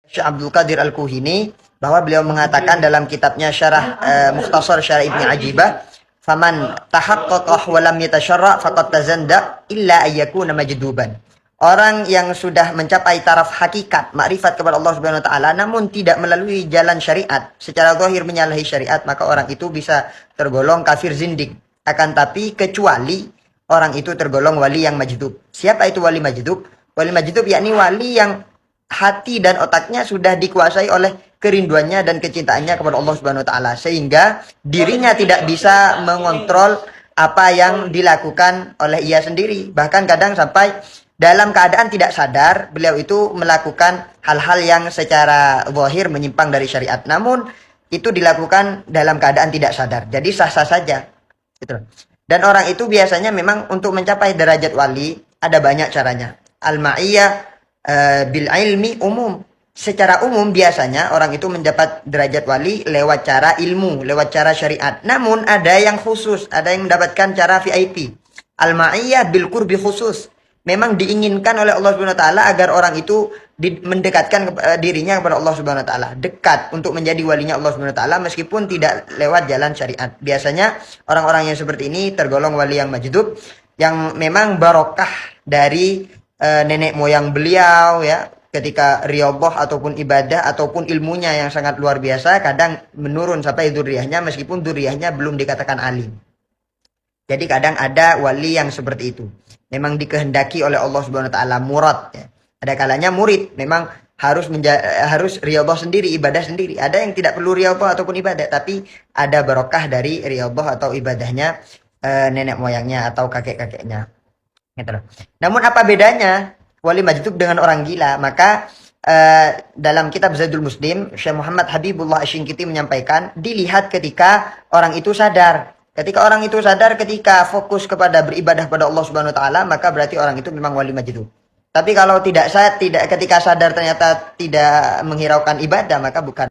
Syekh Abdul Qadir Al-Kuhini, bahwa beliau mengatakan dalam kitabnya Syarah Mukhtasar Syarah Ibni Ajibah, faman tahaqqaqah wa lam yatasyarra faqad tazanda illa ayyakuna majduban. Orang yang sudah mencapai taraf hakikat makrifat kepada Allah Subhanahu wa taala namun tidak melalui jalan syariat, secara zahir menyalahi syariat, maka orang itu bisa tergolong kafir zindik. Akan tapi kecuali orang itu tergolong wali yang majdub. Siapa itu wali majdub? Wali majdub yakni wali yang hati dan otaknya sudah dikuasai oleh kerinduannya dan kecintaannya kepada Allah Subhanahu wa taala, sehingga dirinya tidak bisa mengontrol apa yang dilakukan oleh ia sendiri. Bahkan kadang sampai dalam keadaan tidak sadar beliau itu melakukan hal-hal yang secara zahir menyimpang dari syariat, namun itu dilakukan dalam keadaan tidak sadar, jadi sah-sah saja gitu. Dan orang itu biasanya memang untuk mencapai derajat wali ada banyak caranya. Al-ma'iyah bil ilmi umum. Secara umum biasanya orang itu mendapat derajat wali lewat cara ilmu, lewat cara syariat. Namun ada yang khusus, ada yang mendapatkan cara VIP. Al-ma'iyah bil qurbi khusus. Memang diinginkan oleh Allah Subhanahu wa taala agar orang itu mendekatkan dirinya kepada Allah Subhanahu wa taala, dekat untuk menjadi walinya Allah Subhanahu wa taala meskipun tidak lewat jalan syariat. Biasanya orang-orang yang seperti ini tergolong wali yang majdub, yang memang barokah dari nenek moyang beliau ya. Ketika riyadhah ataupun ibadah ataupun ilmunya yang sangat luar biasa, kadang menurun sampai dzurriyyahnya meskipun dzurriyyahnya belum dikatakan alim. Jadi kadang ada wali yang seperti itu. Memang dikehendaki oleh Allah Subhanahu wa taala murad ya. Ada kalanya murid memang harus riyadhah sendiri, ibadah sendiri. Ada yang tidak perlu riyadhah ataupun ibadah, tapi ada barokah dari riyadhah atau ibadahnya nenek moyangnya atau kakek-kakeknya. Gitu. Namun apa bedanya wali majdub dengan orang gila? Maka dalam kitab Zadul Muslim, Syekh Muhammad Habibullah Asy-Syinkiti menyampaikan, dilihat ketika orang itu sadar. Ketika orang itu sadar, ketika fokus kepada beribadah pada Allah Subhanahu wa taala, maka berarti orang itu memang wali majdub. Tapi kalau tidak ketika sadar ternyata tidak menghiraukan ibadah, maka bukan